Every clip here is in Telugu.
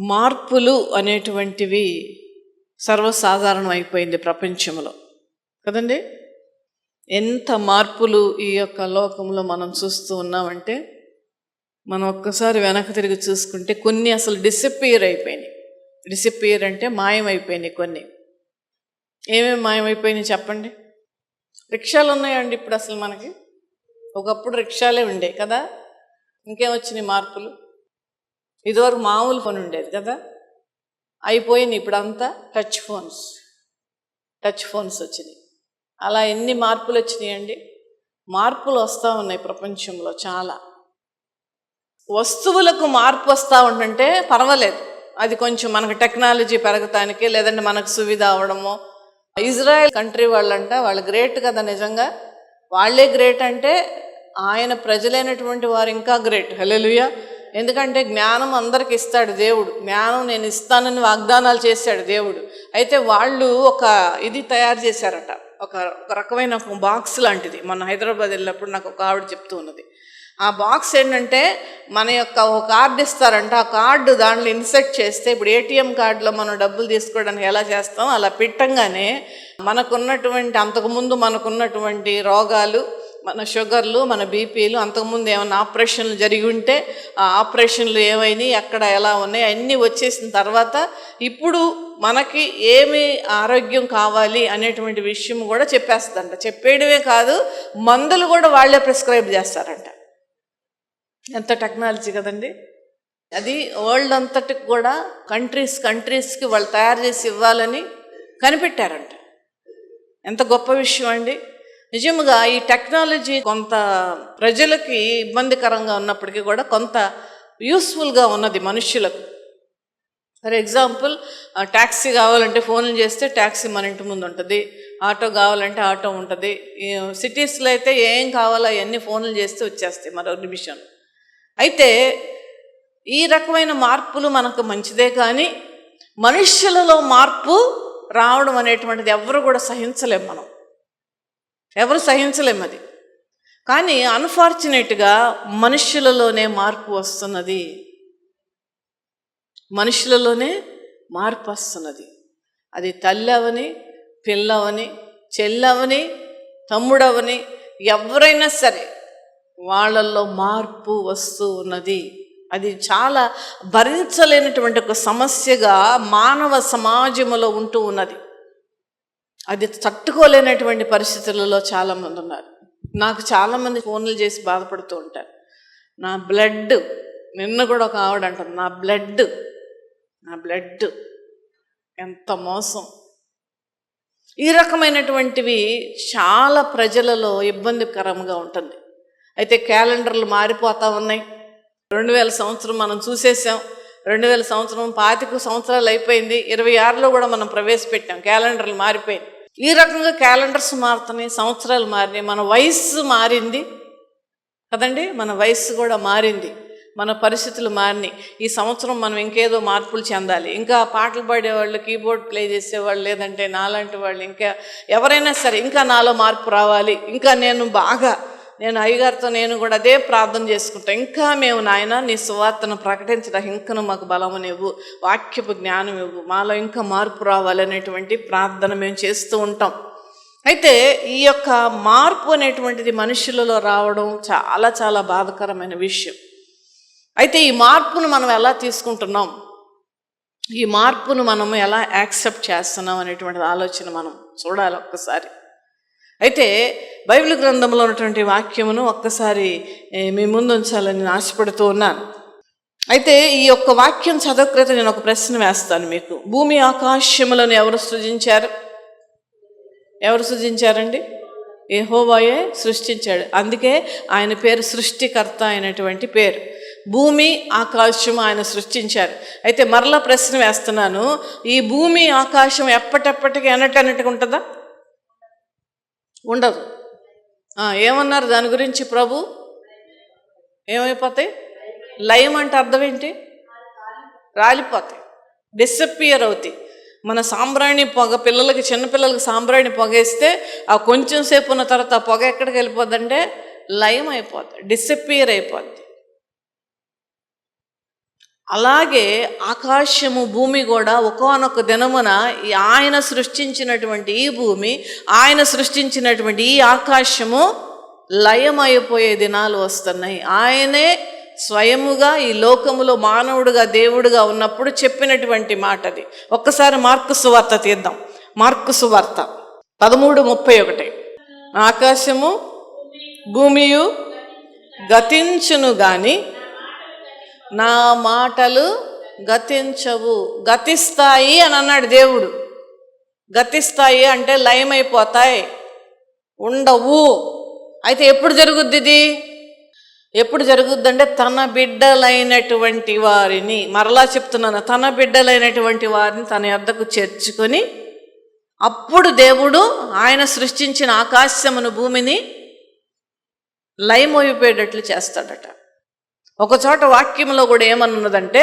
మార్పులు అనేటువంటివి సర్వసాధారణం అయిపోయింది ప్రపంచంలో కదండి. ఎంత మార్పులు ఈ యొక్క లోకంలో మనం చూస్తూ ఉన్నామంటే, మనం ఒక్కసారి వెనక్కి తిరిగి చూసుకుంటే కొన్ని అసలు డిసప్పియర్ అయిపోయినాయి. డిసప్పియర్ అంటే మాయమైపోయినాయి. కొన్ని ఏమేమి మాయమైపోయినాయి చెప్పండి. రిక్షాలు ఉన్నాయండి ఇప్పుడు అసలు మనకి. ఒకప్పుడు రిక్షాలే ఉండే కదా. ఇంకేం వచ్చినాయి మార్పులు? ఇదివరకు మామూలు ఫోన్ ఉండేది కదా, అయిపోయినాయి. ఇప్పుడు అంతా టచ్ ఫోన్స్ వచ్చినాయి. అలా ఎన్ని మార్పులు వచ్చినాయండి. మార్పులు వస్తూ ఉన్నాయి ప్రపంచంలో. చాలా వస్తువులకు మార్పు వస్తూ ఉంటుంటే పర్వాలేదు, అది కొంచెం మనకు టెక్నాలజీ పెరగటానికి, లేదంటే మనకు సువిధ అవడము. ఇజ్రాయెల్ కంట్రీ వాళ్ళంట, వాళ్ళు గ్రేట్ కదా నిజంగా. వాళ్ళే గ్రేట్ అంటే ఆయన ప్రజలైనటువంటి వారు ఇంకా గ్రేట్. హల్లెలూయా. ఎందుకంటే జ్ఞానం అందరికి ఇస్తాడు దేవుడు. జ్ఞానం నేను ఇస్తానని వాగ్దానాలు చేశాడు దేవుడు. అయితే వాళ్ళు ఒక ఇది తయారు చేశారట, ఒక రకమైన బాక్స్ లాంటిది. మన హైదరాబాద్ వెళ్ళినప్పుడు నాకు ఒక ఆవిడ చెప్తూ ఉన్నది. ఆ బాక్స్ ఏంటంటే మన యొక్క ఒక కార్డు ఇస్తారంట. ఆ కార్డు దాంట్లో ఇన్సర్ట్ చేస్తే, ఇప్పుడు ఏటీఎం కార్డులో మనం డబ్బులు తీసుకోవడానికి ఎలా చేస్తాం అలా పెట్టంగానే మనకున్నటువంటి అంతకుముందు మనకున్నటువంటి రోగాలు, మన షుగర్లు, మన బీపీలు, అంతకుముందు ఏమైనా ఆపరేషన్లు జరిగి ఉంటే ఆ ఆపరేషన్లు ఏమైనాయి, ఎక్కడ ఎలా ఉన్నాయి అన్నీ వచ్చేసిన తర్వాత ఇప్పుడు మనకి ఏమి ఆరోగ్యం కావాలి అనేటువంటి విషయం కూడా చెప్పేస్తుందంట. చెప్పేయడమే కాదు, మందులు కూడా వాళ్ళే ప్రిస్క్రైబ్ చేస్తారంట. ఎంత టెక్నాలజీ కదండి అది. వరల్డ్ అంతటికి కూడా కంట్రీస్కి వాళ్ళు తయారు చేసి ఇవ్వాలని కనిపెట్టారంట. ఎంత గొప్ప విషయం అండి. నిజంగా ఈ టెక్నాలజీ కొంత ప్రజలకి ఇబ్బందికరంగా ఉన్నప్పటికీ కూడా కొంత యూస్ఫుల్గా ఉన్నది మనుష్యులకు. ఫర్ ఎగ్జాంపుల్, ట్యాక్సీ కావాలంటే ఫోన్లు చేస్తే ట్యాక్సీ మన ఇంటి ముందు ఉంటుంది. ఆటో కావాలంటే ఆటో ఉంటుంది. సిటీస్లో అయితే ఏం కావాలో అవన్నీ ఫోన్లు చేస్తే వచ్చేస్తాయి మరో నిమిషం. అయితే ఈ రకమైన మార్పులు మనకు మంచిదే, కానీ మనుష్యులలో మార్పు రావడం అనేటువంటిది ఎవరు కూడా సహించలేం. ఎవరు సహించలేం అది. కానీ అన్ఫార్చునేట్గా మనుష్యులలోనే మార్పు వస్తున్నది. మనుషులలోనే మార్పు వస్తున్నది. అది తల్లి అవని, పిల్లవని, చెల్లవని, తమ్ముడవని, ఎవరైనా సరే వాళ్ళల్లో మార్పు వస్తూ ఉన్నది. అది చాలా భరించలేనటువంటి ఒక సమస్యగా మానవ సమాజంలో ఉంటూ ఉన్నది. అది తట్టుకోలేనటువంటి పరిస్థితులలో చాలామంది ఉన్నారు. నాకు చాలామంది ఫోన్లు చేసి బాధపడుతూ ఉంటారు. నా బ్లడ్, నిన్న కూడా ఒక ఆవిడ అంటుంది, నా బ్లడ్ ఎంత మోసం. ఈ రకమైనటువంటివి చాలా ప్రజలలో ఇబ్బందికరంగా ఉంటుంది. అయితే క్యాలెండర్లు మారిపోతూ ఉన్నాయి. 2000 సంవత్సరం మనం చూసేసాం. 2000 సంవత్సరం 25 సంవత్సరాలు అయిపోయింది. 26లో కూడా మనం ప్రవేశపెట్టాం. క్యాలెండర్లు మారిపోయింది. ఈ రకంగా క్యాలెండర్స్ మారుతున్నాయి, సంవత్సరాలు మారినాయి, మన వయస్సు మారింది కదండి. మన వయస్సు కూడా మారింది, మన పరిస్థితులు మారినాయి. ఈ సంవత్సరం మనం ఇంకేదో మార్పులు చెందాలి. ఇంకా పాటలు పాడేవాళ్ళు, కీబోర్డ్ ప్లే చేసేవాళ్ళు, లేదంటే నాలాంటి వాళ్ళు, ఇంకా ఎవరైనా సరే ఇంకా నాలో మార్పు రావాలి, ఇంకా నేను అయ్యగారితో నేను కూడా అదే ప్రార్థన చేసుకుంటా, ఇంకా మేము నాయన నీ సువార్తను ప్రకటించడానికి ఇంకను మాకు బలమునివ్వు, వాక్యపు జ్ఞానం ఇవ్వు, మాలో ఇంకా మార్పు రావాలనేటువంటి ప్రార్థన మేము చేస్తూ ఉంటాం. అయితే ఈ యొక్క మార్పు అనేటువంటిది మనుషులలో రావడం చాలా చాలా బాధాకరమైన విషయం. అయితే ఈ మార్పును మనం ఎలా తీసుకుంటున్నాం, ఈ మార్పును మనం ఎలా యాక్సెప్ట్ చేస్తున్నాం అనేటువంటి ఆలోచన మనం చూడాలి ఒక్కసారి. అయితే బైబిల్ గ్రంథంలో ఉన్నటువంటి వాక్యమును ఒక్కసారి మీ ముందు ఉంచాలని ఆశపడుతూ ఉన్నాను. అయితే ఈ యొక్క వాక్యం చదవకృత నేను ఒక ప్రశ్న వేస్తాను మీకు. భూమి ఆకాశములను ఎవరు సృజించారండి? యెహోవాయే సృష్టించాడు. అందుకే ఆయన పేరు సృష్టికర్త అయినటువంటి పేరు. భూమి ఆకాశం ఆయన సృష్టించారు. అయితే మరలా ప్రశ్న వేస్తున్నాను, ఈ భూమి ఆకాశం ఎప్పటెప్పటికి అన్నట్టుగా ఉంటుందా? ఉండదు. ఏమన్నారు దాని గురించి ప్రభు? ఏమైపోతాయి? లయం అంటే అర్థం ఏంటి? రాలిపోతాయి, డిసప్పియర్ అవుతాయి. మన సాంబ్రాణి పొగ, పిల్లలకి, చిన్నపిల్లలకి సాంబ్రాణి పొగ వేస్తే ఆ కొంచెం సేపు ఉన్న తర్వాత ఆ పొగ ఎక్కడికి వెళ్ళిపోద్దంటే లయం అయిపోద్ది, డిసప్పియర్ అయిపోద్ది. అలాగే ఆకాశము భూమి కూడా ఒకానొక దినమున ఆయన సృష్టించినటువంటి ఈ భూమి, ఆయన సృష్టించినటువంటి ఈ ఆకాశము లయమైపోయే దినాలు వస్తున్నాయి. ఆయనే స్వయముగా ఈ లోకములో మానవుడుగా దేవుడుగా ఉన్నప్పుడు చెప్పినటువంటి మాట అది. ఒక్కసారి మార్కు సువార్త తీద్దాం. మార్కు సువార్త 13:31. ఆకాశము భూమియు గతించును గాని నా మాటలు గతించవు. గతిస్తాయి అని అన్నాడు దేవుడు. గతిస్తాయి అంటే లయమైపోతాయి, ఉండవు. అయితే ఎప్పుడు జరుగుద్ది ఇది? ఎప్పుడు జరుగుద్ది అంటే తన బిడ్డలైనటువంటి వారిని, మరలా చెప్తున్నాను, తన బిడ్డలైనటువంటి వారిని తన యొద్దకు చేర్చుకొని అప్పుడు దేవుడు ఆయన సృష్టించిన ఆకాశమును భూమిని లయమైపోయేటట్లు చేస్తాడట. ఒకచోట వాక్యంలో కూడా ఏమన్నదంటే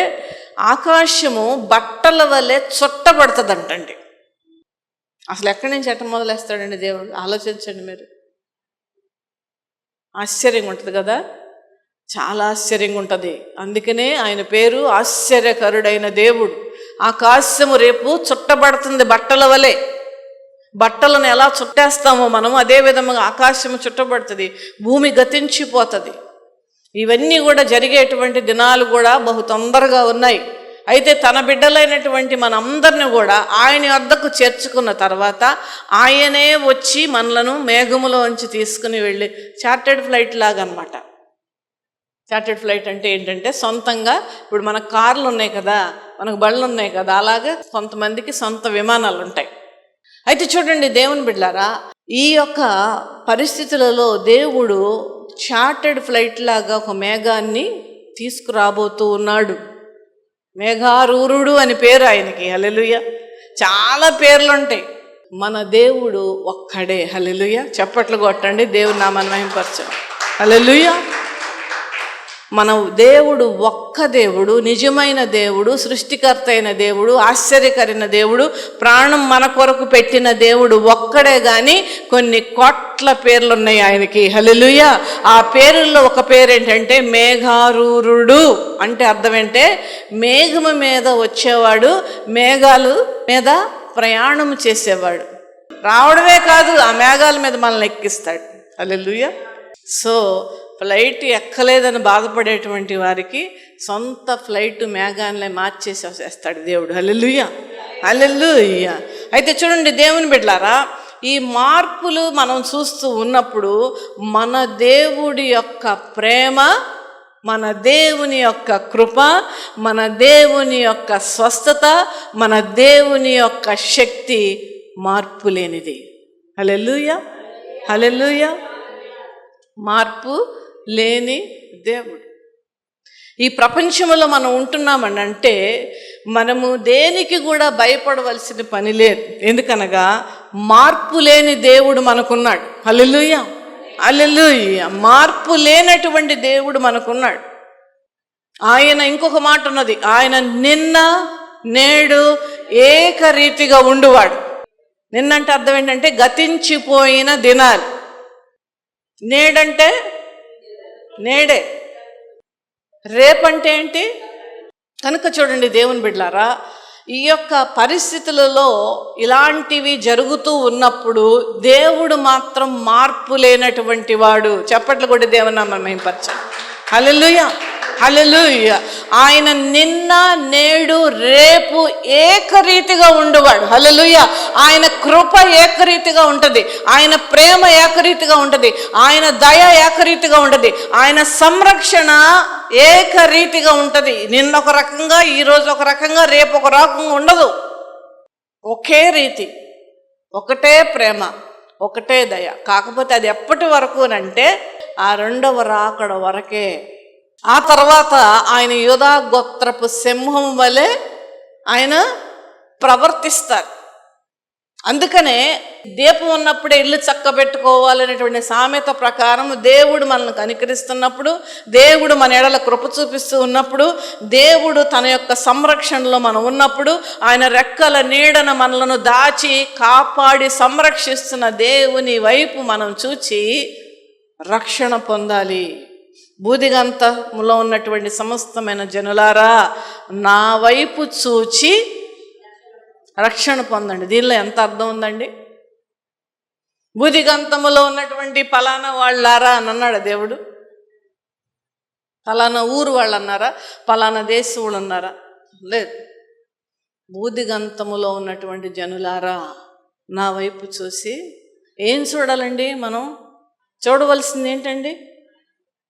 ఆకాశము బట్టల వలె చుట్టబడుతుందంటండి. అసలు ఎక్కడి నుంచి ఎట్ట మొదలేస్తాడండి దేవుడు? ఆలోచించండి మీరు. ఆశ్చర్యంగా ఉంటుంది కదా, చాలా ఆశ్చర్యంగా ఉంటుంది. అందుకనే ఆయన పేరు ఆశ్చర్యకరుడైన దేవుడు. ఆకాశము రేపు చుట్టబడుతుంది బట్టల వలె. బట్టలను ఎలా చుట్టేస్తామో మనం అదే విధంగా ఆకాశము చుట్టబడుతుంది, భూమి గతించిపోతుంది. ఇవన్నీ కూడా జరిగేటువంటి దినాలు కూడా బహు తొందరగా ఉన్నాయి. అయితే తన బిడ్డలైనటువంటి మనందరిని కూడా ఆయన వద్దకు చేర్చుకున్న తర్వాత ఆయనే వచ్చి మనలను మేఘములోంచి తీసుకుని వెళ్ళి చార్టెడ్ ఫ్లైట్ లాగా అనమాట. చార్టెడ్ ఫ్లైట్ అంటే ఏంటంటే సొంతంగా, ఇప్పుడు మనకు కార్లు ఉన్నాయి కదా, మనకు బళ్ళు ఉన్నాయి కదా, అలాగే కొంతమందికి సొంత విమానాలు ఉంటాయి. అయితే చూడండి దేవుని బిడ్డలారా, ఈ యొక్క పరిస్థితులలో దేవుడు చార్టెడ్ ఫ్లైట్ లాగా ఒక మేఘాన్ని తీసుకురాబోతూ ఉన్నాడు. మేఘారూరుడు అని పేరు ఆయనకి. హల్లెలూయా. చాలా పేర్లు ఉంటాయి. మన దేవుడు ఒక్కడే. హల్లెలూయా. చప్పట్లు కొట్టండి, దేవుని నామాన్ని మహిమపరచండి. హల్లెలూయా. మన దేవుడు ఒక్క దేవుడు, నిజమైన దేవుడు, సృష్టికర్త అయిన దేవుడు, ఆశ్చర్యకరైన దేవుడు, ప్రాణం మన కొరకు పెట్టిన దేవుడు ఒక్కడే. కానీ కొన్ని కోట్ల పేర్లు ఉన్నాయి ఆయనకి. హల్లెలూయా. ఆ పేరుల్లో ఒక పేరు ఏంటంటే మేఘారూరుడు. అంటే అర్థం ఏంటే మేఘము మీద వచ్చేవాడు, మేఘాలు మీద ప్రయాణం చేసేవాడు. రావడమే కాదు, ఆ మేఘాల మీద మనల్ని ఎక్కిస్తాడు. హల్లెలూయా. సో ఫ్లైట్ ఎక్కలేదని బాధపడేటువంటి వారికి సొంత ఫ్లైట్ మేఘాన్ని మార్చేసి వేస్తాడు దేవుడు. హల్లెలూయా. హల్లెలూయా. అయితే చూడండి దేవుని బిడ్డలారా, ఈ మార్పులు మనం చూస్తూ ఉన్నప్పుడు మన దేవుడి యొక్క ప్రేమ, మన దేవుని యొక్క కృప, మన దేవుని యొక్క స్వస్థత, మన దేవుని యొక్క శక్తి మార్పు లేనిది. హల్లెలూయా. హల్లెలూయా. మార్పు లేని దేవుడు. ఈ ప్రపంచంలో మనం ఉంటున్నామని అంటే మనము దేనికి కూడా భయపడవలసిన పని లేదు. ఎందుకనగా మార్పు లేని దేవుడు మనకున్నాడు. హల్లెలూయా. హల్లెలూయా. మార్పు లేనటువంటి దేవుడు మనకున్నాడు. ఆయన ఇంకొక మాట ఉన్నది, ఆయన నిన్న నేడు ఏకరీతిగా ఉండువాడు. నిన్నంటే అర్థం ఏంటంటే గతించిపోయిన దినాలు, నేడంటే నేడే, రేపంటే ఏంటి? కనుక చూడండి దేవుని బిడ్డలారా, ఈ యొక్క పరిస్థితులలో ఇలాంటివి జరుగుతూ ఉన్నప్పుడు దేవుడు మాత్రం మార్పు లేనటువంటి వాడు. చప్పట్లు కూడా దేవుని నామమున మహిమపరచండి. హల్లెలూయా. హల్లెలూయా. ఆయన నిన్న నేడు రేపు ఏకరీతిగా ఉండువాడు. హల్లెలూయా. ఆయన కృప ఏకరీతిగా ఉంటుంది, ఆయన ప్రేమ ఏకరీతిగా ఉంటుంది, ఆయన దయ ఏకరీతిగా ఉంటుంది, ఆయన సంరక్షణ ఏకరీతిగా ఉంటుంది. నిన్న ఒక రకంగా, ఈరోజు ఒక రకంగా, రేపు ఒక రకంగా ఉండదు. ఒకే రీతి, ఒకటే ప్రేమ, ఒకటే దయ. కాకపోతే అది ఎప్పటి వరకు అంటే ఆ రెండవ రాకడ వరకే. ఆ తర్వాత ఆయన యూదా గోత్రపు సింహం వలె ఆయన ప్రవర్తిస్తారు. అందుకనే దీపం ఉన్నప్పుడే ఇల్లు చక్కబెట్టుకోవాలనేటువంటి సామెత ప్రకారం దేవుడు మనల్ని కనికరిస్తున్నప్పుడు, దేవుడు మన ఎడల కృప చూపిస్తూ ఉన్నప్పుడు, దేవుడు తన యొక్క సంరక్షణలో మనం ఉన్నప్పుడు, ఆయన రెక్కల నీడన మనలను దాచి కాపాడి సంరక్షిస్తున్న దేవుని వైపు మనం చూచి రక్షణ పొందాలి. భూదిగంతములో ఉన్నటువంటి సమస్తమైన జనులారా నా వైపు చూచి రక్షణ పొందండి. దీనిలో ఎంత అర్థం ఉందండి? భూదిగంతములో ఉన్నటువంటి పలానా వాళ్ళారా అని అన్నాడు దేవుడు? పలానా ఊరు వాళ్ళు అన్నారా? పలానా దేశం వాళ్ళు అన్నారా? లేదు. భూదిగంతములో ఉన్నటువంటి జనులారా నా వైపు చూసి ఏం చూడాలండి? మనం చూడవలసింది ఏంటండి?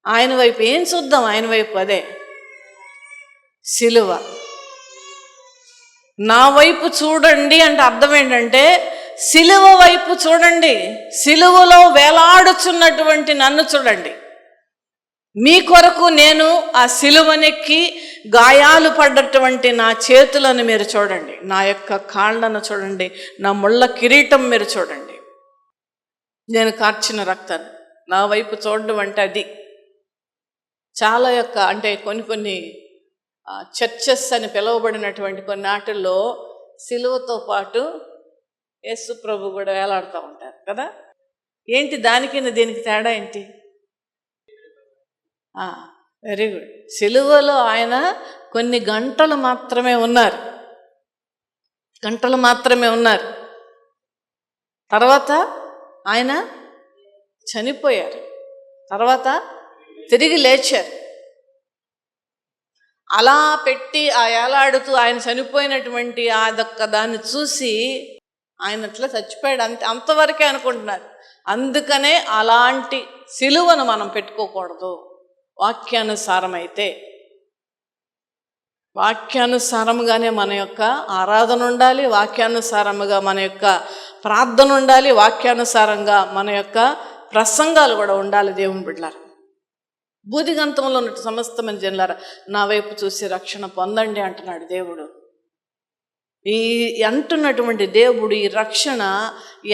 ఆయన వైపు. ఏం చూద్దాం ఆయన వైపు? అదే సిలువ. నా వైపు చూడండి అంటే అర్థం ఏంటంటే సిలువ వైపు చూడండి. సిలువలో వేలాడుచున్నటువంటి నన్ను చూడండి. మీ కొరకు నేను ఆ సిలువనెక్కి గాయాలు పడ్డటువంటి నా చేతులను మీరు చూడండి, నా యొక్క కాళ్ళను చూడండి, నా ముళ్ళ కిరీటం మీరు చూడండి, నేను కార్చిన రక్తాన్ని. నా వైపు చూడడం అంటే అది. చాలా అంటే కొన్ని చర్చెస్ అని పిలువబడినటువంటి కొన్ని వాటిల్లో సిలువతో పాటు యేసు ప్రభు కూడా వేలాడుతూ ఉంటారు కదా. ఏంటి దానికి దీనికి తేడా ఏంటి? Very good. సిలువలో ఆయన కొన్ని గంటలు మాత్రమే ఉన్నారు, తర్వాత ఆయన చనిపోయారు, తర్వాత తిరిగి లేచారు. అలా పెట్టి ఏలాడుతూ ఆయన చనిపోయినటువంటి దాన్ని చూసి ఆయన అట్లా చచ్చిపోయాడు అంతవరకే అనుకుంటున్నారు. అందుకనే అలాంటి సిలువను మనం పెట్టుకోకూడదు. వాక్యానుసారముగానే మన యొక్క ఆరాధన ఉండాలి, వాక్యానుసారముగా మన యొక్క ప్రార్థన ఉండాలి, వాక్యానుసారంగా మన యొక్క ప్రసంగాలు కూడా ఉండాలి. దేవుని బిడ్డలారా, భూదిగంతంలో ఉన్న సమస్తమైన జనులారా నా వైపు చూసి రక్షణ పొందండి అంటున్నాడు దేవుడు. ఈ అంటున్నటువంటి దేవుడు ఈ రక్షణ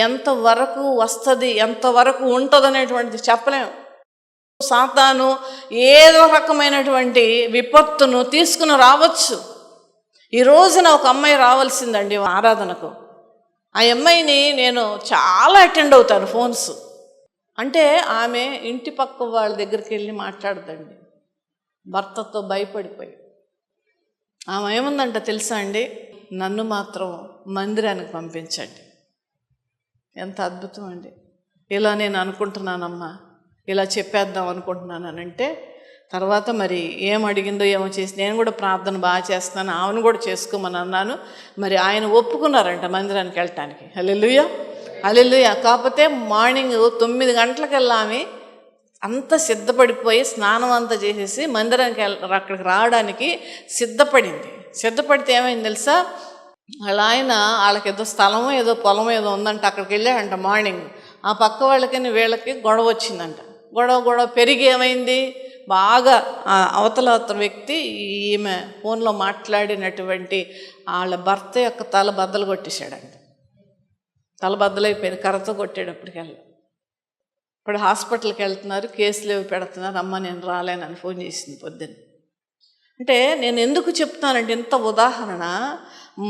ఎంతవరకు వస్తుంది, ఎంతవరకు ఉంటుంది అనేటువంటిది చెప్పలేము. సాతాను ఏదో రకమైనటువంటి విపత్తును తీసుకుని రావచ్చు. ఈ రోజున ఒక అమ్మాయి రావాల్సిందండి ఆరాధనకు. ఆ అమ్మాయిని నేను చాలా అటెండ్ అవుతాను ఫోన్స్. అంటే ఆమె ఇంటి పక్క వాళ్ళ దగ్గరికి వెళ్ళి మాట్లాడదండి భర్తతో భయపడిపోయి. ఆమె ఏముందంట తెలుసా అండి? నన్ను మాత్రం మందిరానికి పంపించండి. ఎంత అద్భుతం అండి! ఇలా నేను అనుకుంటున్నానమ్మా, ఇలా చెప్పేద్దాం అనుకుంటున్నాను అని అంటే, తర్వాత మరి ఏం అడిగిందో ఏమో చేసి నేను కూడా ప్రార్థన బాగా చేస్తున్నాను, ఆమెను కూడా చేసుకోమని అన్నాను. మరి ఆయన ఒప్పుకున్నారంట మందిరానికి వెళ్ళటానికి. హల్లెలూయా, హల్లెలూయా. కాకపోతే మార్నింగ్ 9 గంటలకల్లా ఆమె అంత సిద్ధపడిపోయి స్నానం అంతా చేసేసి మందిరానికి అక్కడికి రావడానికి సిద్ధపడితే ఏమైంది తెలుసా? వాళ్ళకి ఏదో స్థలమో ఏదో పొలమో ఏదో ఉందంట, అక్కడికి వెళ్ళాడంట మార్నింగ్. ఆ పక్క వాళ్ళకి వీళ్ళకి గొడవ వచ్చిందంట. గొడవ పెరిగి ఏమైంది, బాగా అవతల వ్యక్తి ఈమె ఫోన్లో మాట్లాడినటువంటి వాళ్ళ భర్త యొక్క తల బద్దలు కొట్టేశాడంట. తల బద్దలైపోయింది, కర్రతో కొట్టేటప్పటికెళ్ళి. ఇప్పుడు హాస్పిటల్కి వెళ్తున్నారు, కేసులు ఏవి పెడుతున్నారు. అమ్మ నేను రాలేనని ఫోన్ చేసింది పొద్దున్న. అంటే నేను ఎందుకు చెప్తానంటే ఇంత ఉదాహరణ,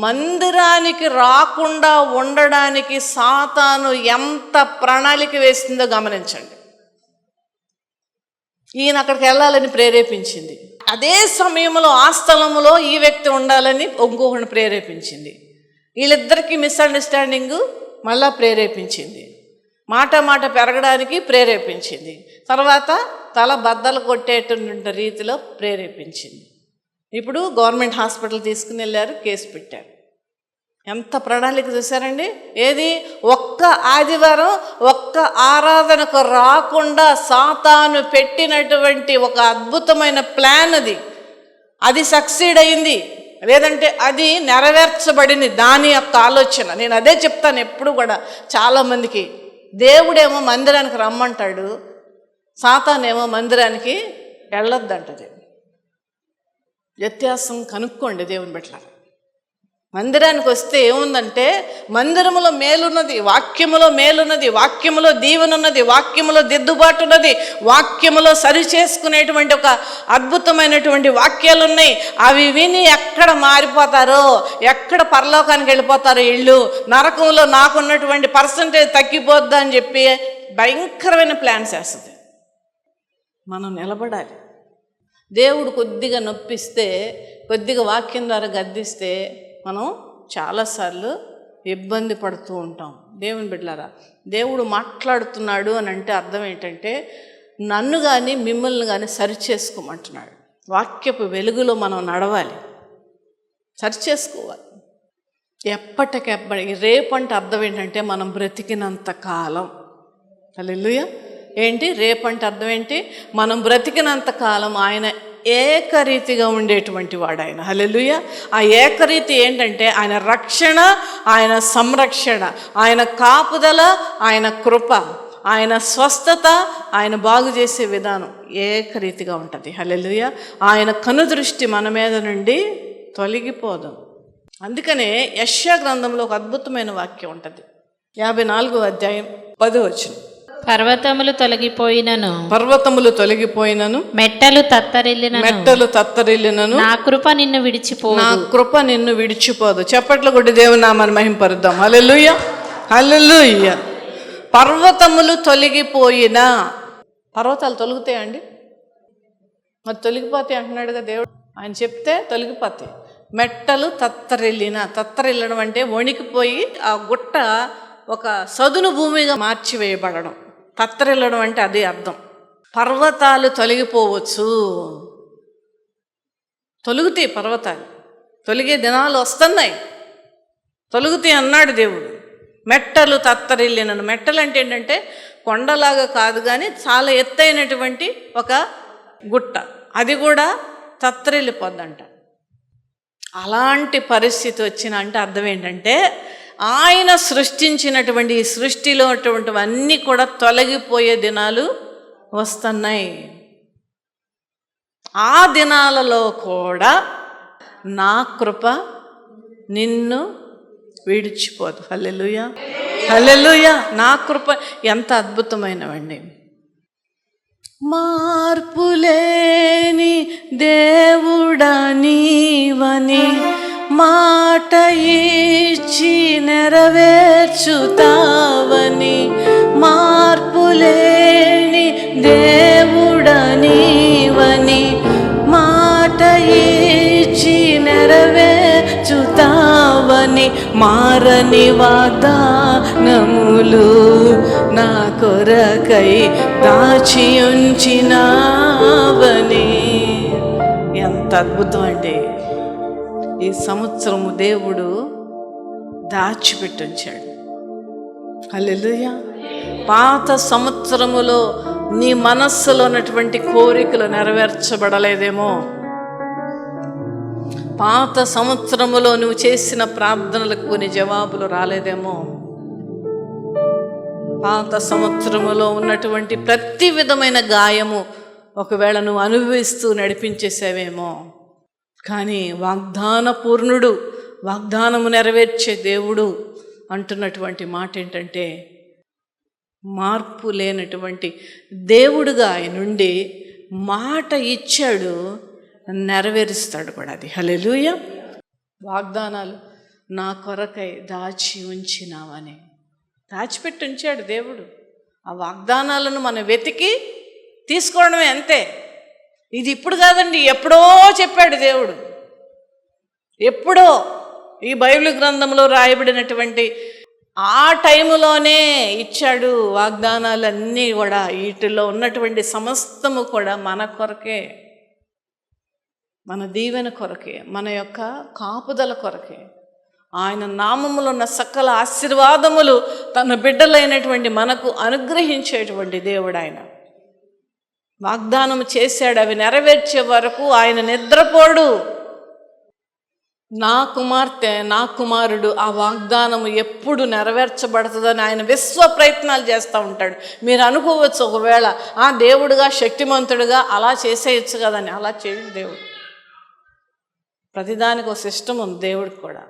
మందిరానికి రాకుండా ఉండడానికి సాతాను ఎంత ప్రణాళిక వేసిందో గమనించండి. ఈయన అక్కడికి వెళ్ళాలని ప్రేరేపించింది, అదే సమయంలో ఆ స్థలంలో ఈ వ్యక్తి ఉండాలని ఇంకొకరిని ప్రేరేపించింది. వీళ్ళిద్దరికీ మిస్అండర్స్టాండింగ్ మళ్ళా ప్రేరేపించింది, మాట పెరగడానికి ప్రేరేపించింది, తర్వాత తల బద్దలు కొట్టేటువంటి రీతిలో ప్రేరేపించింది. ఇప్పుడు గవర్నమెంట్ హాస్పిటల్ తీసుకుని వెళ్ళారు, కేసు పెట్టారు. ఎంత ప్రణాళిక చూశారండి. ఏది ఒక్క ఆదివారం ఒక్క ఆరాధనకు రాకుండా సాతాను పెట్టినటువంటి ఒక అద్భుతమైన ప్లాన్ అది సక్సీడ్ అయింది, లేదంటే అది నెరవేర్చబడింది దాని యొక్క ఆలోచన. నేను అదే చెప్తాను ఎప్పుడు కూడా చాలామందికి. దేవుడేమో మందిరానికి రమ్మంటాడు, సాతానేమో మందిరానికి వెళ్ళొద్దంటది. వ్యత్యాసం కనుక్కోండి దేవుని బిడ్డలారా. మందిరానికి వస్తే ఏముందంటే మందిరములో మేలున్నది, వాక్యములో మేలున్నది, వాక్యములో దీవెనున్నది, వాక్యములో దిద్దుబాటు ఉన్నది, వాక్యములో సరి చేసుకునేటువంటి ఒక అద్భుతమైనటువంటి వాక్యాలు ఉన్నాయి. అవి విని ఎక్కడ మారిపోతారో, ఎక్కడ పరలోకానికి వెళ్ళిపోతారో, ఇళ్ళు నరకంలో నాకున్నటువంటి పర్సంటేజ్ తగ్గిపోద్దా అని చెప్పి భయంకరమైన ప్లాన్స్ వేస్తుంది. మనం నిలబడాలి. దేవుడు కొద్దిగా నొప్పిస్తే, కొద్దిగా వాక్యం ద్వారా గద్దిస్తే మనం చాలాసార్లు ఇబ్బంది పడుతూ ఉంటాం. దేవుని బిడ్డలారా, దేవుడు మాట్లాడుతున్నాడు అని అంటే అర్థం ఏంటంటే నన్ను కానీ మిమ్మల్ని కానీ సరిచేసుకోమంటున్నాడు. వాక్యపు వెలుగులో మనం నడవాలి, సరిచేసుకోవాలి. ఎప్పటికెప్పటి రేపు అంటే అర్థం ఏంటంటే మనం బ్రతికినంత కాలం. హల్లెలూయా. ఏంటి రేపు అంటే అర్థం ఏంటి? మనం బ్రతికినంత కాలం ఆయన ఏకరీతిగా ఉండేటువంటి వాడు ఆయన. హల్లెలూయా. ఆ ఏకరీతి ఏంటంటే ఆయన రక్షణ, ఆయన సంరక్షణ, ఆయన కాపుదల, ఆయన కృప, ఆయన స్వస్థత, ఆయన బాగు చేసే విధానం ఏకరీతిగా ఉంటుంది. హల్లెలూయా. ఆయన కనుదృష్టి మన మీద నుండి తొలగిపోదు. అందుకనే యెషయా గ్రంథంలో ఒక అద్భుతమైన వాక్యం ఉంటుంది. 54వ అధ్యాయం 10వ వచనం. పర్వతములు తొలగిపోయినను మెట్టలు తత్తరిల్లినను నా కృప నిన్ను విడిచిపోదు. చప్పట్లు కొట్టి దేవుని నామాన్ని మహింపరుద్దాం. హల్లెలూయా, హల్లెలూయా. పర్వతములు తొలగిపోయినా, పర్వతాలు తొలగుతాయండి? మరి తొలగిపోతాయి అంటున్నాడుగా దేవుడు. ఆయన చెప్తే తొలగిపోతాయి. మెట్టలు తత్తరిల్లడం అంటే వణికిపోయి ఆ గుట్ట ఒక సదును భూమిగా మార్చివేయబడడం. తత్తరిల్లడం అంటే అదే అర్థం. పర్వతాలు తొలగిపోవచ్చు, తొలుగుతాయి పర్వతాలు, తొలిగే దినాలు వస్తున్నాయి, తొలుగుతాయి అన్నాడు దేవుడు. మెట్టలు తత్తరిల్లినను. మెట్టలు అంటే ఏంటంటే కొండలాగా కాదు కానీ చాలా ఎత్తైనటువంటి ఒక గుట్ట, అది కూడా తత్తరిల్లిపోద్దంట. అలాంటి పరిస్థితి వచ్చిన అంటే అర్థం ఏంటంటే ఆయన సృష్టించినటువంటి ఈ సృష్టిలో అటువంటివన్నీ కూడా తొలగిపోయే దినాలు వస్తున్నాయి. ఆ దినాలలో కూడా నా కృప నిన్ను విడిచిపోదు. హల్లెలూయా, హల్లెలూయా. నా కృప ఎంత అద్భుతమైనవండి. మార్పులేని దేవుడా నీవని మాట ఇచ్చి నెరవేర్చుతావని, మార్పులేని దేవుడా నీవని మాట ఇచ్చి నెరవేర్చుతావని, మారని వాగ్దానములు నా కొరకై దాచి ఉంచినావని. ఎంత అద్భుతం అండి. ఈ సంవత్సరము దేవుడు దాచిపెట్టి ఉంచాడు. హల్లెలూయా. పాత సంవత్సరములో నీ మనస్సులో ఉన్నటువంటి కోరికలు నెరవేర్చబడలేదేమో, పాత సంవత్సరములో నువ్వు చేసిన ప్రార్థనలకు కొన్ని జవాబులు రాలేదేమో, పాత సంవత్సరములో ఉన్నటువంటి ప్రతి విధమైన గాయము ఒకవేళ నువ్వు అనుభవిస్తూ నడిపించేసావేమో. కానీ వాగ్దాన పూర్ణుడు, వాగ్దానము నెరవేర్చే దేవుడు అంటున్నటువంటి మాట ఏంటంటే మార్పు లేనటువంటి దేవుడుగా ఆయన నుండి మాట ఇచ్చాడు, నెరవేరుస్తాడు కూడా అది. హల్లెలూయా. వాగ్దానాలు నా కొరకై దాచి ఉంచినావని దాచిపెట్టి ఉంచాడు దేవుడు. ఆ వాగ్దానాలను మనం వెతికి తీసుకోవడమే, అంతే. ఇది ఇప్పుడు కాదండి, ఎప్పుడో చెప్పాడు దేవుడు. ఎప్పుడో ఈ బైబిల్ గ్రంథంలో రాయబడినటువంటి ఆ టైములోనే ఇచ్చాడు వాగ్దానాలన్నీ కూడా. వీటిలో ఉన్నటువంటి సమస్తము కూడా మన కొరకే, మన దీవెన కొరకే, మన యొక్క కాపుదల కొరకే. ఆయన నామములో ఉన్న సకల ఆశీర్వాదములు తన బిడ్డలైనటువంటి మనకు అనుగ్రహించేటువంటి దేవుడు ఆయన. వాగ్దానం చేశాడు, అవి నెరవేర్చే వరకు ఆయన నిద్రపోడు. నా కుమార్తె, నా కుమారుడు ఆ వాగ్దానము ఎప్పుడు నెరవేర్చబడుతుందని ఆయన విశ్వ ప్రయత్నాలు చేస్తూ ఉంటాడు. మీరు అనుకోవచ్చు ఒకవేళ ఆ దేవుడుగా శక్తిమంతుడుగా అలా చేసేయచ్చు కదని. అలా చేయడు దేవుడు. ప్రతిదానికి ఒక సిస్టమ్ ఉంది దేవుడికి కూడా.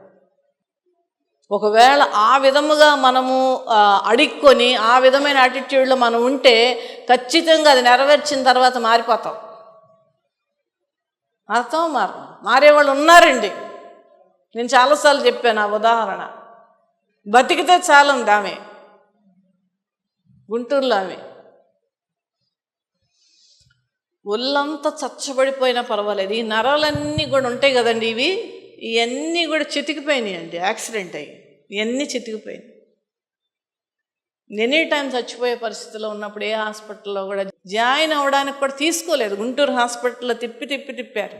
ఒకవేళ ఆ విధముగా మనము అడిక్కొని ఆ విధమైన యాటిట్యూడ్లో మనం ఉంటే ఖచ్చితంగా అది నెరవేర్చిన తర్వాత మారిపోతాం. మారేవాళ్ళు ఉన్నారండి. నేను చాలాసార్లు చెప్పాను ఆ ఉదాహరణ. బతికితే చాలుంది ఆమె, గుంటూరులో ఆమె ఒళ్ళంతా చచ్చబడిపోయినా పర్వాలేదు, ఈ నరాలన్నీ కూడా ఉంటాయి కదండి, ఇవన్నీ కూడా చితికిపోయినాయి అండి, యాక్సిడెంట్ అయ్యి ఇవన్నీ చితికిపోయినాయి. ఎనీ టైం చచ్చిపోయే పరిస్థితిలో ఉన్నప్పుడు ఏ హాస్పిటల్లో కూడా జాయిన్ అవ్వడానికి కూడా తీసుకోలేదు. గుంటూరు హాస్పిటల్లో తిప్పారు.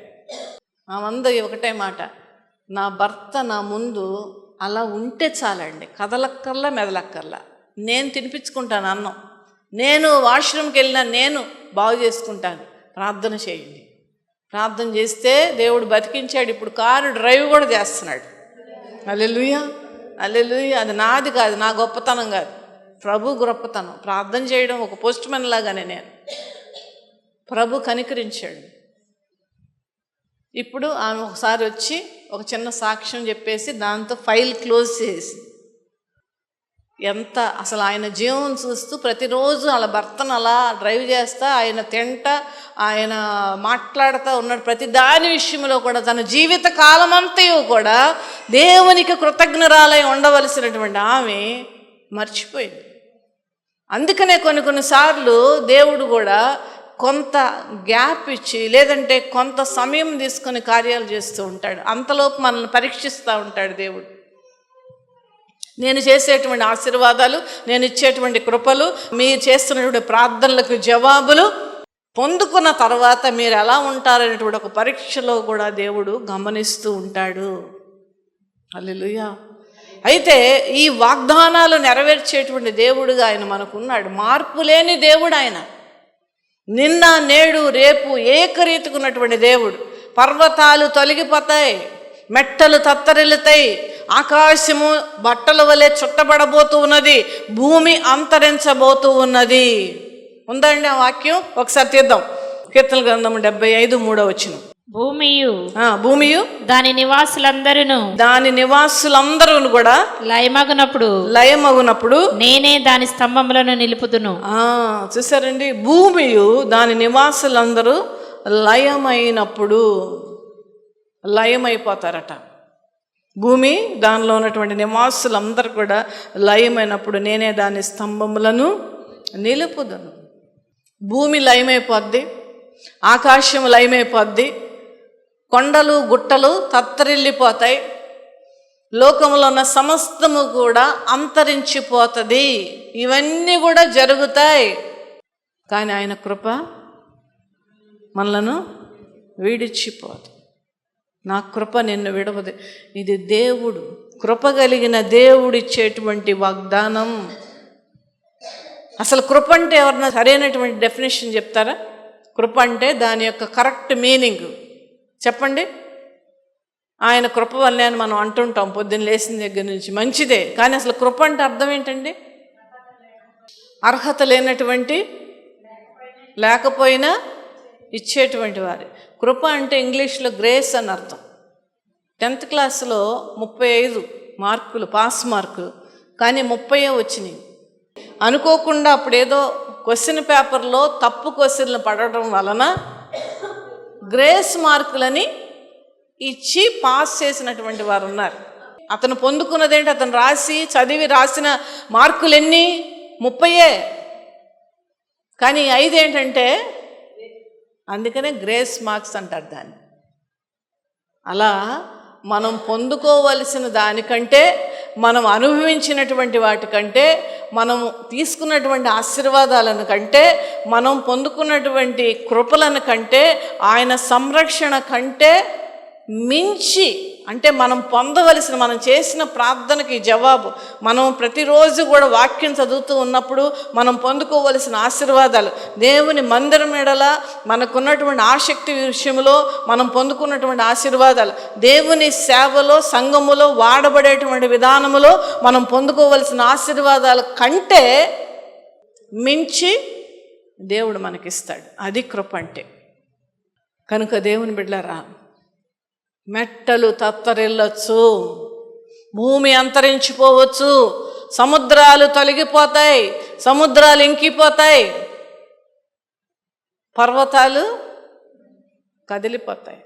ఆమంది ఒకటే మాట, నా భర్త నా ముందు అలా ఉంటే చాలండి, కదలక్కర్లా మెదలక్కర్లా, నేను తినిపించుకుంటాను అన్నం, నేను వాష్రూమ్కి వెళ్ళినా నేను బాగు చేసుకుంటాను, ప్రార్థన చేయండి. ప్రార్థన చేస్తే దేవుడు బతికించాడు. ఇప్పుడు కారు డ్రైవ్ కూడా చేస్తున్నాడు. హల్లెలూయా, హల్లెలూయా. అది నాది కాదు, నా గొప్పతనం కాదు, ప్రభు గొప్పతనం. ప్రార్థన చేయడం ఒక పోస్ట్ మ్యాన్ లాగానే నేను, ప్రభు కనికరించాడు. ఇప్పుడు ఆమె ఒకసారి వచ్చి ఒక చిన్న సాక్ష్యం చెప్పేసి దాంతో ఫైల్ క్లోజ్ చేసి, ఎంత అసలు ఆయన జీవం చూస్తూ ప్రతిరోజు వాళ్ళ భర్తను అలా డ్రైవ్ చేస్తా, ఆయన తింటా, ఆయన మాట్లాడుతూ ఉన్నాడు. ప్రతి దాని విషయంలో కూడా తన జీవిత కాలమంతయు కూడా దేవునికి కృతజ్ఞరాలై ఉండవలసినటువంటి ఆమె మర్చిపోయింది. అందుకనే కొన్నిసార్లు దేవుడు కూడా కొంత గ్యాప్ ఇచ్చి, లేదంటే కొంత సమయం తీసుకొని కార్యాలు చేస్తూ ఉంటాడు. అంతలోపు మనల్ని పరీక్షిస్తూ ఉంటాడు దేవుడు. నేను చేసేటువంటి ఆశీర్వాదాలు, నేను ఇచ్చేటువంటి కృపలు, మీరు చేస్తున్నటువంటి ప్రార్థనలకు జవాబులు పొందుకున్న తర్వాత మీరు ఎలా ఉంటారనేటువంటి ఒక పరీక్షలో కూడా దేవుడు గమనిస్తూ ఉంటాడు. హల్లెలూయా. అయితే ఈ వాగ్దానాలు నెరవేర్చేటువంటి దేవుడుగా ఆయన మనకున్నాడు. మార్పు లేని దేవుడు ఆయన, నిన్న నేడు రేపు ఏకరీతిగా ఉన్నటువంటి దేవుడు. పర్వతాలు తొలగిపోతాయి, మెట్టలు తత్తరిల్లుతాయి, ఆకాశము బట్టల వలె చుట్టబడబోతూ ఉన్నది, భూమి అంతరించబోతూ ఉన్నది. ఉందండి ఆ వాక్యం? ఒకసారి తీద్దాం. కీర్తన గ్రంథం 75:3 భూమియు దాని నివాసులందరూ కూడా లయమగునప్పుడు నేనే దాని స్తంభములను నిలుపుదును. చూసారండి, భూమియు దాని నివాసులందరూ లయమైనప్పుడు, లయమైపోతారట. భూమి దానిలో ఉన్నటువంటి నివాసులందరూ కూడా లయమైనప్పుడు నేనే దాని స్తంభములను నిలుపుదును. భూమి లయమైపోద్ది, ఆకాశం లయమైపోద్ది, కొండలు గుట్టలు తత్తరిల్లిపోతాయి, లోకంలో ఉన్న సమస్తము కూడా అంతరించిపోతుంది. ఇవన్నీ కూడా జరుగుతాయి. కానీ ఆయన కృప మనలను వీడిచ్చిపోదు. నా కృప నిన్ను విడవదు. ఇది దేవుడు, కృప కలిగిన దేవుడిచ్చేటువంటి వాగ్దానం. అసలు కృప అంటే ఎవరన్నా సరైనటువంటి డెఫినేషన్ చెప్తారా? కృప అంటే దాని యొక్క కరెక్ట్ మీనింగ్ చెప్పండి. ఆయన కృప వల్లే అని మనం అంటుంటాం పొద్దున్న లేచిన దగ్గర నుంచి, మంచిదే. కానీ అసలు కృప అంటే అర్థం ఏంటండి? అర్హత లేనటువంటి, లేకపోయినా ఇచ్చేటువంటి వారి కృప అంటే ఇంగ్లీష్లో గ్రేస్ అని అర్థం. 10th క్లాస్లో 35 మార్కులు పాస్ మార్కులు, కానీ 30 వచ్చినాయి. అనుకోకుండా అప్పుడేదో క్వశ్చన్ పేపర్లో తప్పు క్వశ్చన్లు పడటం వలన గ్రేస్ మార్కులని ఇచ్చి పాస్ చేసినటువంటి వారు ఉన్నారు. అతను పొందుకున్నదేంటి? అతను చదివి రాసిన మార్కులు ఎన్ని? 30. కానీ 5 ఏంటంటే, అందుకనే గ్రేస్ మార్క్స్ అంటారు దాన్ని. అలా మనం పొందుకోవలసిన దానికంటే, మనం అనుభవించినటువంటి వాటికంటే, మనం తీసుకున్నటువంటి ఆశీర్వాదాలను కంటే, మనం పొందుకున్నటువంటి కృపలను కంటే, ఆయన సంరక్షణ కంటే మించి, అంటే మనం పొందవలసిన, మనం చేసిన ప్రార్థనకి జవాబు, మనం ప్రతిరోజు కూడా వాక్యం చదువుతూ ఉన్నప్పుడు మనం పొందుకోవలసిన ఆశీర్వాదాలు, దేవుని మందిరం ఎడల మనకున్నటువంటి ఆసక్తి విషయంలో మనం పొందుకున్నటువంటి ఆశీర్వాదాలు, దేవుని సేవలో సంఘములో వాడబడేటువంటి విధానములో మనం పొందుకోవలసిన ఆశీర్వాదాల కంటే మించి దేవుడు మనకిస్తాడు. అది కృప అంటే. కనుక దేవుని బిడ్డలారా, మెట్టలు తత్తరిల్లొచ్చు, భూమి అంతరించిపోవచ్చు, సముద్రాలు తొలగిపోతాయి, సముద్రాలు ఇంకిపోతాయి, పర్వతాలు కదిలిపోతాయి,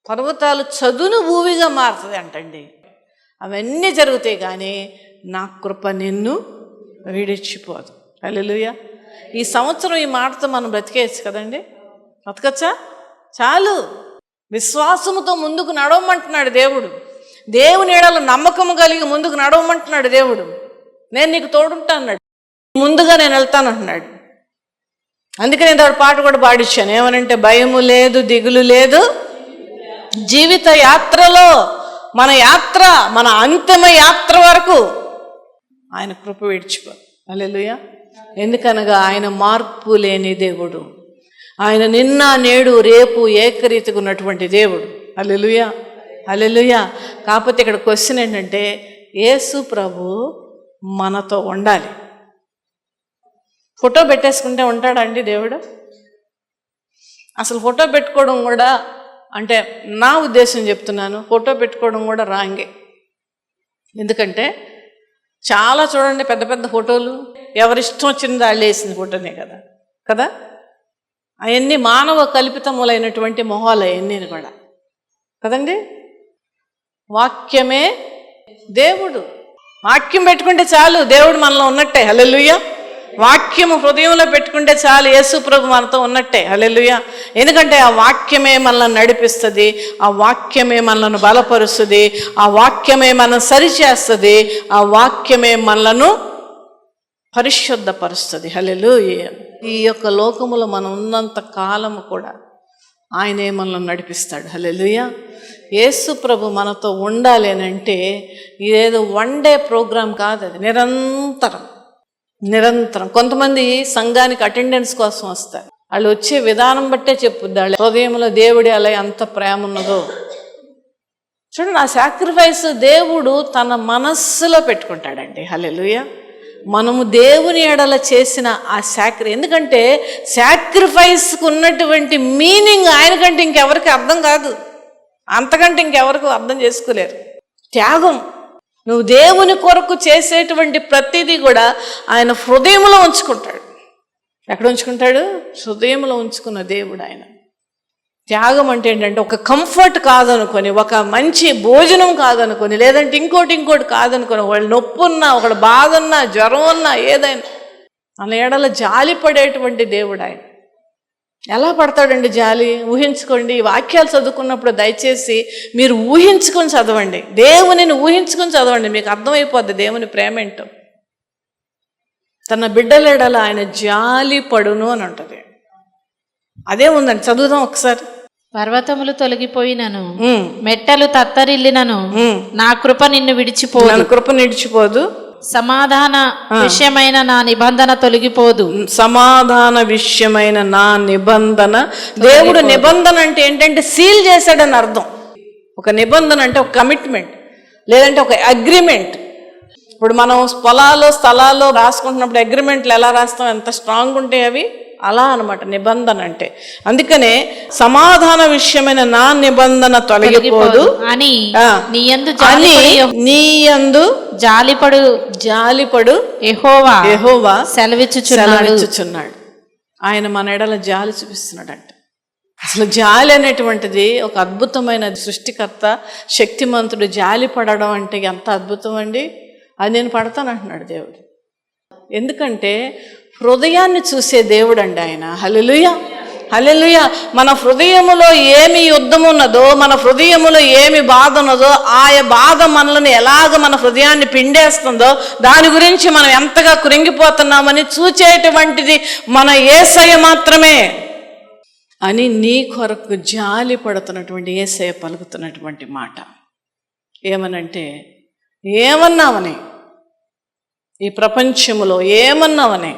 పర్వతాలు చదును భూమిగా మారుతుంది అంటండి. అవన్నీ జరుగుతాయి, కానీ నా కృప నిన్ను వీడిచ్చిపోదు. హల్లెలూయా. ఈ సంవత్సరం ఈ మాటతో మనం బ్రతికేయచ్చు కదండి. బతకచ్చా? చాలు. విశ్వాసముతో ముందుకు నడవమంటున్నాడు దేవుడు. దేవుని ఎడల నమ్మకము కలిగి ముందుకు నడవమంటున్నాడు దేవుడు. నేను నీకు తోడుంటా అన్నాడు, ముందుగా నేను వెళ్తానంటున్నాడు. అందుకే నేను తోడు పాట కూడా పాడిచ్చాను. ఏమనంటే, భయము లేదు, దిగులు లేదు, జీవిత యాత్రలో మన యాత్ర, మన అంతిమ యాత్ర వరకు ఆయన కృప విడిచిపోదు. హల్లెలూయా. ఎందుకనగా ఆయన మార్పు లేని దేవుడు. ఆయన నిన్న నేడు రేపు ఏకరీతిగా ఉన్నటువంటి దేవుడు. హల్లెలూయా, హల్లెలూయా. కాకపోతే ఇక్కడ క్వశ్చన్ ఏంటంటే, యేసు ప్రభు మనతో ఉండాలి. ఫోటో పెట్టేసుకుంటే ఉంటాడండి దేవుడు? అసలు ఫోటో పెట్టుకోవడం కూడా, అంటే నా ఉద్దేశం చెప్తున్నాను, ఫోటో పెట్టుకోవడం కూడా రాంగే. ఎందుకంటే చాలా చూడండి, పెద్ద పెద్ద ఫోటోలు ఎవరిష్టం వచ్చింది వాళ్ళు వేసిన ఫోటోనే కదా కదా అవన్నీ మానవ కల్పితములైనటువంటి మొహాలు అవన్నీ కూడా కదండి. వాక్యమే దేవుడు. వాక్యం పెట్టుకుంటే చాలు, దేవుడు మనలో ఉన్నట్టే. హల్లెలూయా. వాక్యము హృదయంలో పెట్టుకుంటే చాలు, యేసు ప్రభు మనతో ఉన్నట్టే. హల్లెలూయా. ఎందుకంటే ఆ వాక్యమే మనల్ని నడిపిస్తుంది, ఆ వాక్యమే మనల్ని బలపరుస్తుంది, ఆ వాక్యమే మనం సరిచేస్తుంది, ఆ వాక్యమే మనలను పరిశుద్ధపరుస్తుంది. హల్లెలూయా. ఈ యొక్క లోకములో మనం ఉన్నంత కాలము కూడా ఆయనే మనల్ని నడిపిస్తాడు. హల్లెలూయా. యేసు ప్రభు మనతో ఉండాలి అని అంటే ఇదేదో వన్ డే ప్రోగ్రాం కాదు, అది నిరంతరం నిరంతరం. కొంతమంది సంఘానికి అటెండెన్స్ కోసం వస్తారు, వాళ్ళు వచ్చే విధానం బట్టే చెప్పుద్ది వాళ్ళ హృదయంలో దేవుడి అలా ఎంత ప్రేమ ఉన్నదో. చూడండి, ఆ సాక్రిఫైస్ దేవుడు తన మనస్సులో పెట్టుకుంటాడండి. హల్లెలూయా. మనము దేవుని ఎడల చేసిన ఆ ఎందుకంటే సాక్రిఫైస్కి ఉన్నటువంటి మీనింగ్ ఆయనకంటే ఇంకెవరికి అర్థం కాదు, అంతకంటే ఇంకెవరికి అర్థం చేసుకోలేరు. త్యాగం. నువ్వు దేవుని కొరకు చేసేటువంటి ప్రతిదీ కూడా ఆయన హృదయంలో ఉంచుకుంటాడు. ఎక్కడ ఉంచుకుంటాడు? హృదయంలో ఉంచుకున్న దేవుడు ఆయన. త్యాగం అంటే ఏంటంటే ఒక కంఫర్ట్ కాదనుకొని, ఒక మంచి భోజనం కాదనుకొని, లేదంటే ఇంకోటి కాదనుకొని, వాళ్ళు నొప్పి ఉన్నా, ఒకళ్ళ బాధ ఉన్నా, జ్వరం ఉన్నా, ఏదైనా అలా ఎడల జాలి పడేటువంటి దేవుడు ఆయన. ఎలా పడతాడండి జాలి? ఊహించుకోండి. వాక్యాలు చదువుకున్నప్పుడు దయచేసి మీరు ఊహించుకొని చదవండి, దేవునిని ఊహించుకొని చదవండి, మీకు అర్థమైపోద్ది దేవుని ప్రేమ ఏంటో. తన బిడ్డలేడల ఆయన జాలి పడును అని ఉంటుంది. అదే ఉందండి, చదువుదాం ఒకసారి. పర్వతములు తొలగిపోయినను, మెట్టలు తత్తరిల్లినను, నా కృప నిన్ను విడిచిపోదు. నా కృప నిడిచిపోదు. సమాధాన విషయమైన నా నిబంధన తొలగిపోదు. సమాధాన విషయమైన నా నిబంధన. దేవుడు నిబంధన అంటే ఏంటంటే సీల్ చేశాడని అర్థం. ఒక నిబంధన అంటే ఒక కమిట్మెంట్, లేదంటే ఒక అగ్రిమెంట్. ఇప్పుడు మనం స్థలాల్లో రాసుకుంటున్నప్పుడు అగ్రిమెంట్లు ఎలా రాస్తాం, ఎంత స్ట్రాంగ్ ఉంటాయి అవి, అలా అనమాట నిబంధన అంటే. అందుకనే సమాధాన విషయమైన నా నిబంధన తొలగిపోదు అని నీయందు జాలిపడు యెహోవా సెలవిచ్చుచున్నాడు. ఆయన మన ఎడల జాలి చూపిస్తున్నాడంట. అసలు జాలి అనేటువంటిది ఒక అద్భుతమైన సృష్టికర్త, శక్తిమంతుడు జాలి పడడం అంటే ఎంత అద్భుతం అండి. అది నేను పడతాను అంటున్నాడు దేవుడు. ఎందుకంటే హృదయాన్ని చూసే దేవుడు అండి ఆయన. హల్లెలూయా, హల్లెలూయా. మన హృదయములో ఏమి యుద్ధం ఉన్నదో, మన హృదయములో ఏమి బాధ ఉన్నదో, ఆయా బాధ మనల్ని ఎలాగ మన హృదయాన్ని పిండేస్తుందో, దాని గురించి మనం ఎంతగా కృంగిపోతున్నామని చూచేటువంటిది మన యేసయ్య మాత్రమే అని నీ కొరకు జాలి పడుతున్నటువంటి యేసయ్య పలుకుతున్నటువంటి మాట ఏమనంటే, ఏమన్నావని ఈ ప్రపంచములో ఏమన్నావని,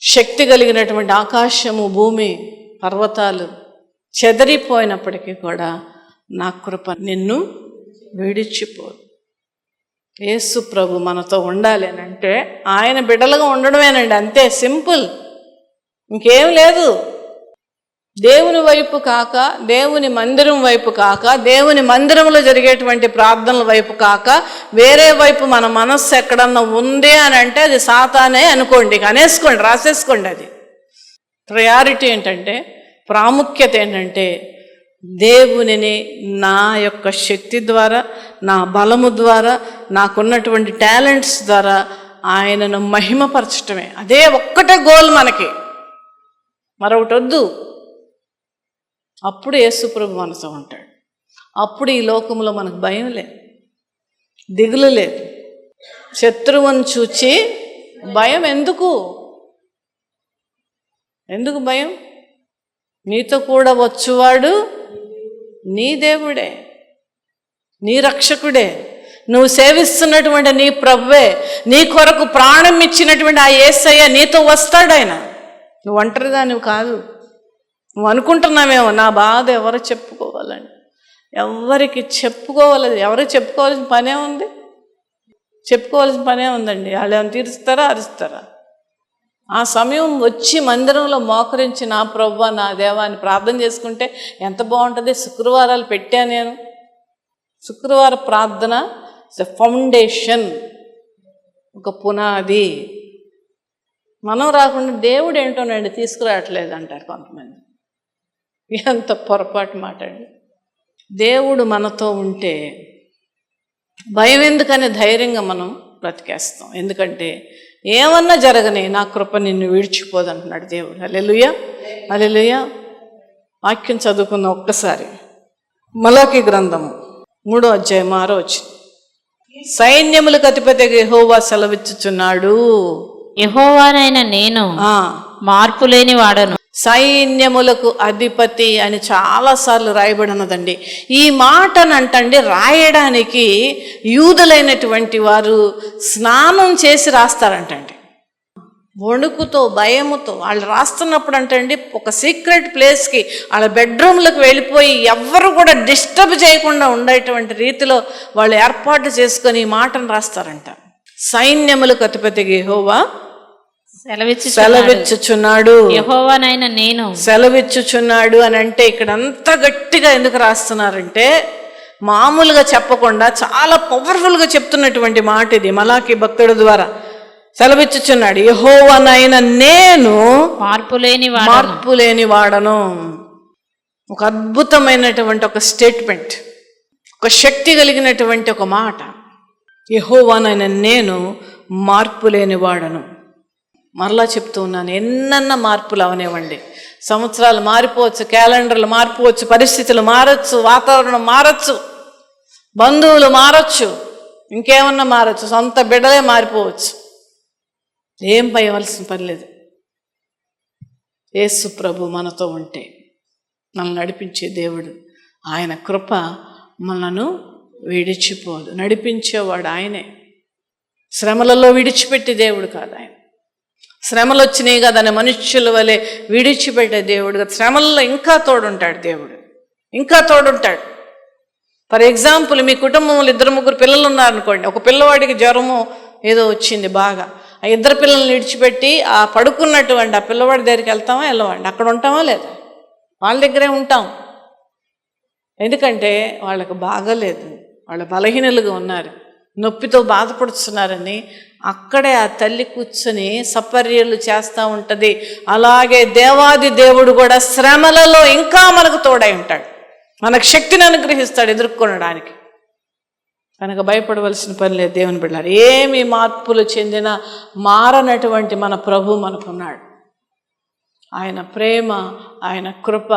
శక్తి కలిగినటువంటి ఆకాశము, భూమి, పర్వతాలు చెదరిపోయినప్పటికీ కూడా నా కృప నిన్ను విడిచిపోదు. యేసు ప్రభు మనతో ఉండాలి అని అంటే ఆయన బిడ్డలుగా ఉండడమేనండి, అంతే, సింపుల్, ఇంకేం లేదు. దేవుని వైపు కాక, దేవుని మందిరం వైపు కాక, దేవుని మందిరంలో జరిగేటువంటి ప్రార్థనల వైపు కాక, వేరే వైపు మన మనస్సు ఎక్కడన్నా ఉంది అని అంటే అది సాతానే అనుకోండి, అనేసుకోండి, రాసేసుకోండి. అది ప్రయారిటీ ఏంటంటే, ప్రాముఖ్యత ఏంటంటే, దేవునిని నా యొక్క శక్తి ద్వారా, నా బలము ద్వారా, నాకున్నటువంటి టాలెంట్స్ ద్వారా ఆయనను మహిమపరచటమే. అదే ఒక్కటే గోల్ మనకి, మరొకటి వద్దు. అప్పుడు యేసుప్రభు మనతో ఉంటాడు. అప్పుడు ఈ లోకంలో మనకు భయం లేదు, దిగులు లేదు. శత్రువుని చూచి భయం ఎందుకు? ఎందుకు భయం? నీతో కూడా వచ్చువాడు నీ దేవుడే, నీ రక్షకుడే, నువ్వు సేవిస్తున్నటువంటి నీ ప్రభువే, నీ కొరకు ప్రాణం ఇచ్చినటువంటి ఆ యేసయ్య నీతో వస్తాడు. ఆయన నువ్వు ఒంటరిగా నువ్వు కాదు. నువ్వు అనుకుంటున్నావేమో నా బాధ ఎవరు చెప్పుకోవాలని. ఎవరికి చెప్పుకోవాలి? ఎవరికి చెప్పుకోవాల్సిన పనే ఉంది? చెప్పుకోవాల్సిన పనే ఉందండి. వాళ్ళు ఏమైనా తీరుస్తారా, అరుస్తారా? ఆ సమయం వచ్చి మందిరంలో మోకరించి నా ప్రభువా నా దేవా అని ప్రార్థన చేసుకుంటే ఎంత బాగుంటుంది. శుక్రవారాలు పెట్టా నేను. శుక్రవార ప్రార్థన ఫౌండేషన్, ఒక పునాది. మనం రాకుండా దేవుడు ఏంటోనండి తీసుకురావట్లేదు అంటారు కొంతమంది. ఎంత పొరపాటు మాట అండి. దేవుడు మనతో ఉంటే భయం ఎందుకని ధైర్యంగా మనం బ్రతికేస్తాం. ఎందుకంటే ఏమన్నా జరగని నా కృప నిన్ను విడిచిపోదంటున్నాడు దేవుడు. హల్లెలూయా, హల్లెలూయా. వాక్యం చదువుకున్న ఒక్కసారి మలాకి గ్రంథము 3వ అధ్యాయం 6వ వచనం. సైన్యములకు అధిపతిగా యెహోవా సెలవిచ్చుచున్నాడు. యెహోవానైన నేను మార్పు లేని వాడను. సైన్యములకు అధిపతి అని చాలాసార్లు రాయబడినదండి. ఈ మాటనంటండి రాయడానికి యూదులైనటువంటి వారు స్నానం చేసి రాస్తారంటండి. వణుకుతో, భయముతో వాళ్ళు రాస్తున్నప్పుడు అంటండి ఒక సీక్రెట్ ప్లేస్కి వాళ్ళ బెడ్రూమ్లకు వెళ్ళిపోయి ఎవ్వరు కూడా డిస్టర్బ్ చేయకుండా ఉండేటువంటి రీతిలో వాళ్ళు ఏర్పాటు చేసుకొని ఈ మాటను రాస్తారంట. సైన్యములకు అధిపతిగా యెహోవా సెలవిచ్చుచున్నాడు. యెహోవానైన నేను సెలవిచ్చుచున్నాడు అని అంటే ఇక్కడ అంత గట్టిగా ఎందుకు రాస్తున్నారంటే మామూలుగా చెప్పకుండా చాలా పవర్ఫుల్గా చెప్తున్నటువంటి మాట ఇది. మలాకి భక్తుడి ద్వారా సెలవిచ్చుచున్నాడు. యెహోవానైన నేను మార్పు లేని వాడను. ఒక అద్భుతమైనటువంటి ఒక స్టేట్మెంట్, ఒక శక్తి కలిగినటువంటి ఒక మాట. యెహోవానైన నేను మార్పు లేని వాడను. మరలా చెప్తూ ఉన్నాను, ఎన్నన్నా మార్పులు అవనివ్వండి. సంవత్సరాలు మారిపోవచ్చు, క్యాలెండర్లు మారిపోవచ్చు, పరిస్థితులు మారచ్చు, వాతావరణం మారచ్చు, బంధువులు మారచ్చు, ఇంకేమన్నా మారచ్చు, సొంత బిడ్డలే మారిపోవచ్చు. ఏం భయవలసిన పని లేదు. యేసు ప్రభు మనతో ఉంటే మనల్ని నడిపించే దేవుడు. ఆయన కృప మనను విడిచిపోదు. నడిపించేవాడు ఆయనే. శ్రమలలో విడిచిపెట్టే దేవుడు కాదు ఆయన. శ్రమలు వచ్చినాయి కదా అని మనుష్యుల వలె విడిచిపెట్టే దేవుడు కాదు. శ్రమల్లో ఇంకా తోడుంటాడు దేవుడు, ఇంకా తోడుంటాడు. ఫర్ ఎగ్జాంపుల్, మీ కుటుంబంలో 2-3 పిల్లలు ఉన్నారనుకోండి. ఒక పిల్లవాడికి జ్వరము ఏదో వచ్చింది బాగా. ఆ 2 పిల్లల్ని విడిచిపెట్టి ఆ పడుకున్నటువంటి ఆ పిల్లవాడి దగ్గరికి వెళ్తామా వెళ్ళవండి? అక్కడ ఉంటామా లేదా? వాళ్ళ దగ్గరే ఉంటాం. ఎందుకంటే వాళ్ళకు బాగలేదు, వాళ్ళు బలహీనలుగా ఉన్నారు, నొప్పితో బాధపడుతున్నారని అక్కడే ఆ తల్లి కూర్చొని సపర్యలు చేస్తూ ఉంటుంది. అలాగే దేవాది దేవుడు కూడా శ్రమలలో ఇంకా మనకు తోడై ఉంటాడు, మనకు శక్తిని అనుగ్రహిస్తాడు ఎదుర్కొనడానికి. కనుక భయపడవలసిన పని లేదు దేవుని బిడ్డలారా. ఏమి మార్పులు చెందిన మారనటువంటి మన ప్రభు మనకున్నాడు. ఆయన ప్రేమ, ఆయన కృప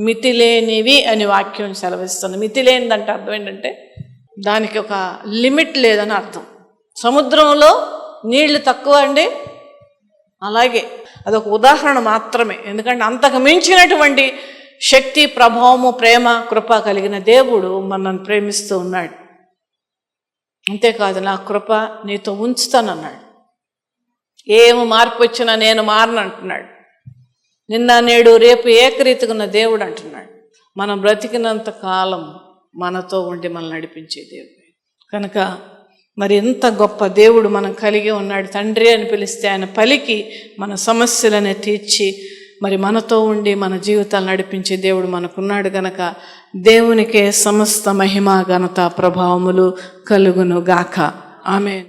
మితిలేనివి అని వాక్యం సెలవిస్తుంది. మితిలేనిదంటే అర్థం ఏంటంటే దానికి ఒక లిమిట్ లేదని అర్థం. సముద్రంలో నీళ్లు తక్కువ అండి, అలాగే అదొక ఉదాహరణ మాత్రమే. ఎందుకంటే అంతకు మించినటువంటి శక్తి, ప్రభావము, ప్రేమ, కృప కలిగిన దేవుడు మనల్ని ప్రేమిస్తూ ఉన్నాడు. అంతేకాదు, నా కృప నీతో ఉంచుతానన్నాడు. ఏమి మార్పు వచ్చినా నేను మారను అంటున్నాడు. నిన్న నేడు రేపు ఏకరీతిగా ఉన్న దేవుడు అంటున్నాడు. మనం బ్రతికినంత కాలం మనతో ఉండి మనల్ని నడిపించే దేవుడు. కనుక మరి ఎంత గొప్ప దేవుడు మనం కలిగి ఉన్నాడు. తండ్రి అని పిలిస్తే ఆయన పలికి మన సమస్యలనే తీర్చి మరి మనతో ఉండి మన జీవితాలు నడిపించే దేవుడు మనకున్నాడు. గనక దేవునికే సమస్త మహిమ, ఘనత, ప్రభావములు కలుగును గాక. ఆమేన్.